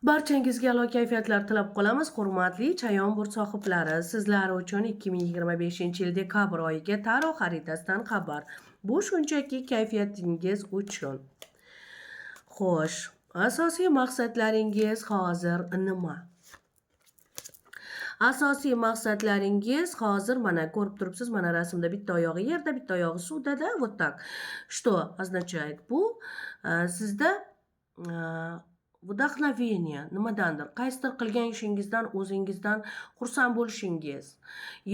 Barchangizga a'lo kayfiyatlar tilab qolamiz, hurmatli Chayon burt sohiblari. Sizlar uchun 2025-yil dekabr oyiga tarot xaritasidan xabar. Bu shunchaki kayfiyatingiz uchun. Xo'sh, asosiy maqsadlaringiz hozir nima? Asosiy maqsadlaringiz hozir mana ko'rib turibsiz, mana rasmda bitta oyog'i yerda, bitta oyog'i suvda, вот так. Что означает bu? Sizda vdохновение nimadandir, qaysidir qilgan ishingizdan o'zingizdan xursand bo'lishingiz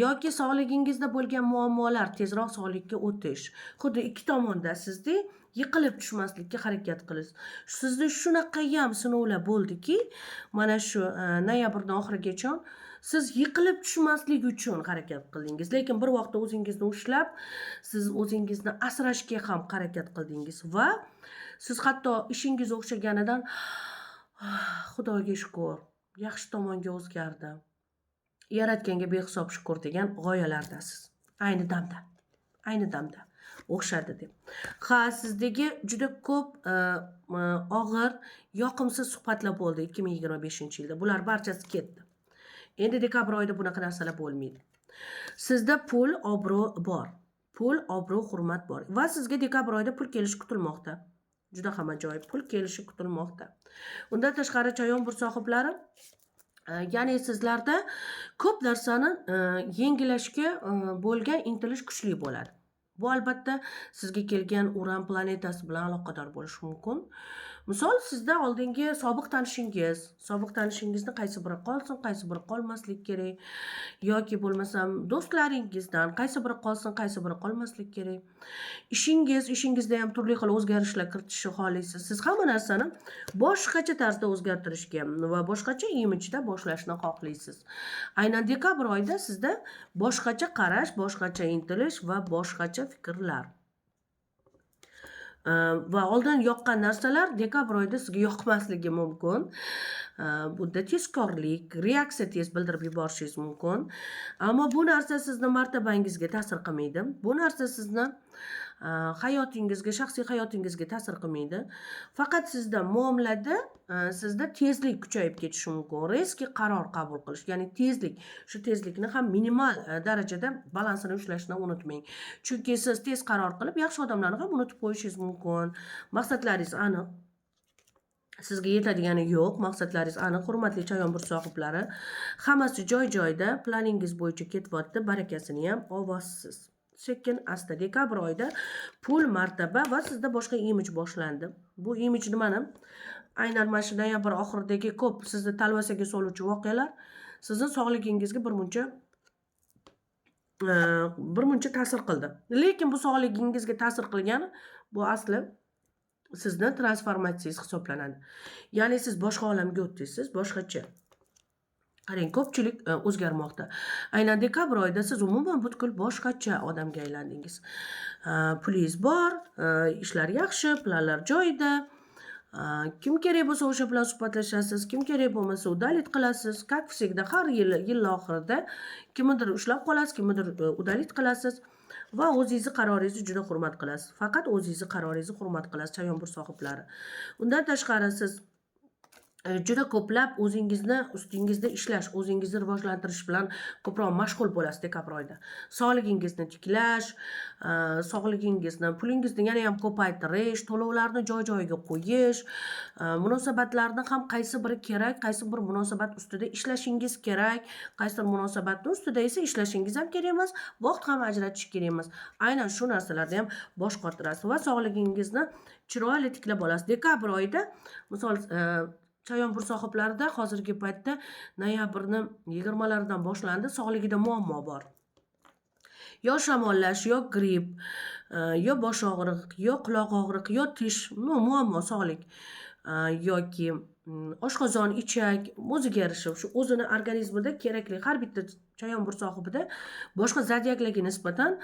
yoki sog'lig'ingizda bo'lgan muammolar tezroq sog'likka o'tish, xuddi ikki tomonda sizda yiqilib tushmaslikka harakat qilish. Sizda shunaqayam sinovlar bo'ldiki, mana shu noyabrning oxirigacha siz yiqilib tushmaslik uchun harakat qildingiz, lekin bir vaqtda o'zingizni ushlab, siz o'zingizni asrashga ham harakat qildingiz va siz hatto ishingiz o'xshaganidan Xudoga shukr, yaxshi tomonga o'zgardi, yaratganga behisob shukr degan g'oyalardasiz. Ayni damda o'xshadi deb. Ha, sizdagi juda ko'p og'ir, yoqimsiz suhbatlar bo'ldi 2025-yilda. Bular barchasi ketdi. Endi dekabr oyida bunaqa narsalar bo'lmaydi. Sizda pul, obro' bor. Pul, obro', hurmat bor va sizga dekabr oyida pul kelishi kutilmoqda. Juda ham ajoyib pul kelishi kutilmoqda. Undan tashqari Chayon burt sohiblari, ya'ni sizlarda ko'p narsani yengillashga bo'lgan intilish kuchli bo'ladi. Bu albatta sizga kelgan Uran planetasi bilan aloqador bo'lishi mumkin. Misol, sizda oldingi sobiq tanishingizni qaysi biri qolsin, qaysi biri qolmaslik kerak, yoki bo'lmasam do'stlaringizdan qaysi biri qolsin, qaysi biri qolmaslik kerak. Ishingizda ham turli xil o'zgarishlar kiritishni xohlaysiz. Siz hamma narsani boshqacha tarzda o'zgartirishga va boshqacha imijda boshlashni xohlaysiz. Aynan dekabr oyida sizda boshqacha qarash, boshqacha intilish va boshqacha fikrlar. Va oldin yoqqan narsalar dekabr oyida sizga yoqmasligi mumkin. Bunda tezkorlik, reaksiya tez bildirib yuborishingiz mumkin. Ammo bu narsa sizni martabangizga ta'sir qilmaydi. Bu narsa sizni hayotingizga, shaxsiy hayotingizga ta'sir qilmaydi. Faqat sizda muomalada sizda tezlik kuchayib ketishi mumkin. Reski qaror qabul qilish, ya'ni tezlik. Shu tezlikni ham minimal darajada balansini ushlashni unutmang. Chunki siz tez qaror qilib, yaxshi odamlarni ham unutib qo'yishingiz mumkin. Maqsadlaringiz aniq. Sizga yetadigani yo'q, maqsadlaringiz aniq, hurmatli Chayon burt sohiblari. Hammasi joy-joyida, planingiz bo'yicha ketyapti, barakasini ham ovossiz. Sekin asta dekabr oyida pul, martaba va sizda boshqa imij boshlandi. Bu imij nimani? Aynan mana shu noyabr oxiridagi ko'p sizni talvasaga soluvchi voqealar sizning sog'lig'ingizga birmuncha ta'sir qildi. Lekin bu sog'lig'ingizga ta'sir qilgani bu asli sizni transformatsiyangiz hisoblanadi. Ya'ni siz boshqa olamga o'tdingiz, boshqacha. Qarang, ko'pchilik o'zgarmoqda. Aynan dekabr oyida siz umuman butkul boshqacha odamga aylandingiz. Pulingiz bor, ishlar yaxshi, planlar joyida. Kim kerak bo'lsa o'sha bilan suhbatlashasiz, kim kerak bo'lmasa udalit qilasiz. Как всегда, har yil oxirida kimnidir ushlab qolasiz, kimnidir udalit qilasiz va o'zingizni qaroringizni juda hurmat qilasiz. Faqat o'zingizni qaroringizni hurmat qilasiz, Chayon burt sohiblari. Undan tashqari siz juda ko'plab o'zingizni ustingizda ishlash, o'zingizni rivojlantirish bilan ko'proq mashg'ul bo'lasiz dekabr oyida. Sog'lig'ingizni tiklash, sog'lig'ingizni, pulingizni yana ham ko'paytirish, to'lovlarni joy-joyiga qo'yish, munosabatlarni ham qaysi biri kerak, qaysi bir munosabat ustida ishlashingiz kerak, qaysi bir munosabatni ustida esa ishlashingiz ham kerak emas, vaqt ham ajratish kerak emas. Aynan shu narsalarda ham bosh qotirasiz va sog'lig'ingizni chiroyli tiklab olasiz. Dekabr oyida misol Chayon burt sohiblarida hozirgi paytda noyabrning 20laridan boshlandi, sog'ligida muammo bor. Yo shamollash, yo gripp, yo bosh og'riq, yo quloq og'riq, yo tish, muammo sog'lik yoki oshqozon, ichak, o'ziga yarasha shu o'zini organizmida kerakli har bitta Chayon burt sohibida boshqa zodiaklarga nisbatan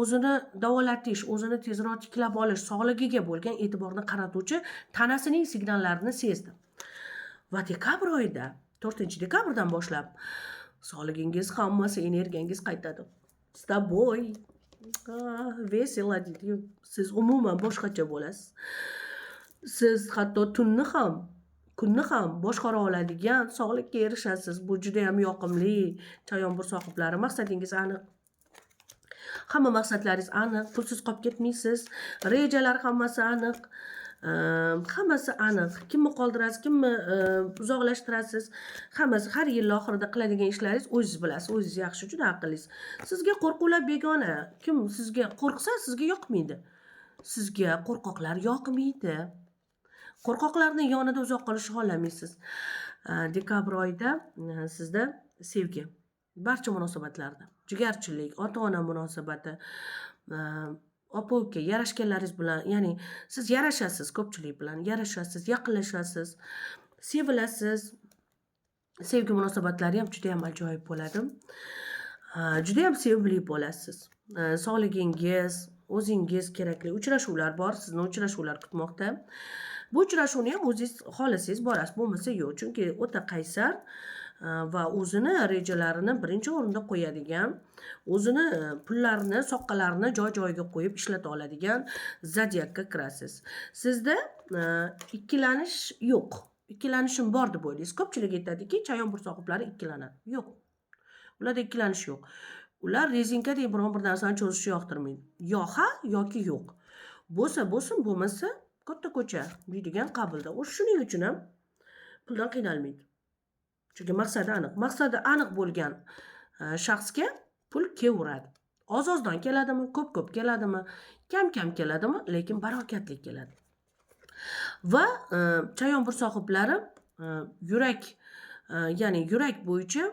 o'zini davolatish, o'zini tezroq tiklab olish, sog'lig'iga bo'lgan e'tiborni qaratuvchi tanasining signallarini sezdi. Va dekabr oyida, 4-dekabrdan boshlab sog'lig'ingiz, hammasi, energiyangiz qaytadi. С тобой. Veselo deydi. Siz umuman boshqacha bo'lasiz. Siz hatto tunni ham kunni ham boshqara oladigan sog'likka erishasiz. Bu juda ham yoqimli. Chayon sohiblari, maqsadingiz aniq. Hamma maqsadlaringiz aniq, pulsiz qolib ketmaysiz. Rejalar hammasi aniq. Hammasi aniq. Kimni qoldirasiz, kimni uzoqlashtirasiz. Hammasi har yil oxirida qiladigan ishlaringiz o'zingiz bilasiz. O'zingiz yaxshi, juda aqllisiz. Sizga qo'rquvlar begona. Kim sizga qo'rqsa, sizga yoqmaydi. Sizga qo'rqoqlar yoqmaydi. Qo'rqoqlarning yonida uzoq qolishni xohlamaysiz. Dekabr oyida sizda sevgi, barcha munosabatlarda, jigarchilik, ota-ona munosabati, opa-uka yarashganlaringiz bilan, ya'ni siz yarashasiz, ko'pchilik bilan yarashasiz, yaqinlashasiz, sevilasiz. Sevgi munosabatlari ham juda ham ajoyib bo'ladi. Juda ham sevimli bo'lasiz. Sog'ligingiz, o'zingiz kerakli uchrashuvlar bor, sizni uchrashuvlar kutmoqda. Bu uchrashuvni ham o'zingiz xohlasangiz borasiz, bo'lmasa yo'q. Chunki o'ta qaysar va o'zini rejalarini birinchi o'rinda qo'yadigan, o'zini pullarini, soqqalarini joy-joyiga qo'yib ishlata oladigan zodiakka kirasiz. Sizda ikkilanish yo'q. Ikkilanishim bor deb o'ylaysiz. Ko'pchilik aytadiki, chayon sohiblari ikkilanadi. Yo'q. Ularda ikkilanish yo'q. Ular rezinkadek biron bir narsani cho'zishni yoqtirmaydi. Yo ha yoki yo'q. Bo'lsa bo'lsin, bo'lmasa katta ko'cha deydigan qabulda. U shuning uchun ham puldan qiynalmaydi. Chunki maqsadi aniq. Maqsadi aniq bo'lgan shaxsga pul kelaveradi. Oz-ozdan keladimi, ko'p-ko'p keladimi, kam-kam keladimi, lekin barokatli keladi. Va chayon sohiblari yurak, ya'ni yurak bo'yicha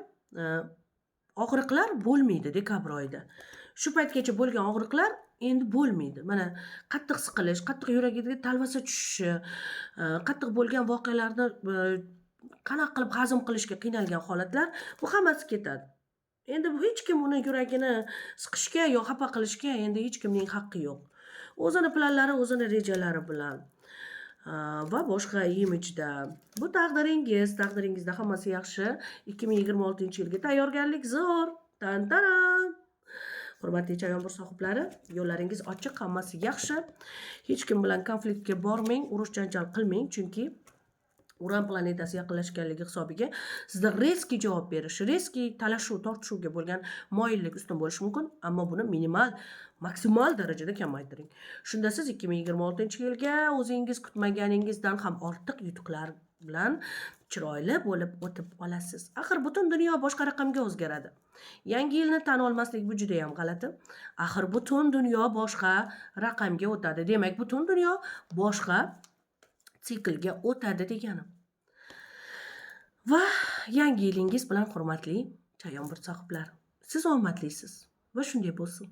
og'riqlar bo'lmaydi dekabr oyida. Shu paytgacha bo'lgan og'riqlar endi bo'lmaydi. Mana qattiq siqilish, qattiq yuragiga talvasa tushishi, qattiq bo'lgan voqealarni qanaqa qilib hazm qilishga qiynalgan holatlar, bu hammasi ketadi. Endi hech kim uni yuragini siqishga yo xafa qilishga endi hech kimning haqqi yo'q. O'zini planlari, o'zini rejalari bilan va boshqa imijda. Bu taqdiringizda hammasi yaxshi. 2026-yilga tayyorgarlik zo'r. Tantaran. Hurmatli chayon sohiblari, yo'llaringiz ochiq, hammasi yaxshi. Hech kim bilan konfliktga bormang, urush janjal qilmang, chunki Uran planetasi yaqinlashganligi hisobiga sizda reski javob berish, reski talashuv, tortishuvga bo'lgan moyillik ustun bo'lishi mumkin, ammo buni minimal, maksimal darajada kamaytiring. Shunda siz 2026-yilga o'zingiz kutmaganingizdan ham ortiq yutuqlar bilan chiroyli bo'lib o'tib olasiz. Axir butun dunyo boshqa raqamga o'zgaradi. Yangi yilni tan olmaslik bu juda ham g'alati. Axir butun dunyo boshqa raqamga o'tadi. Demak, butun dunyo boshqa siklga o'tadi deganim. Va yangi yilingiz bilan hurmatli chayon sohiblari. Siz omadlisiz va shunday bo'lsin.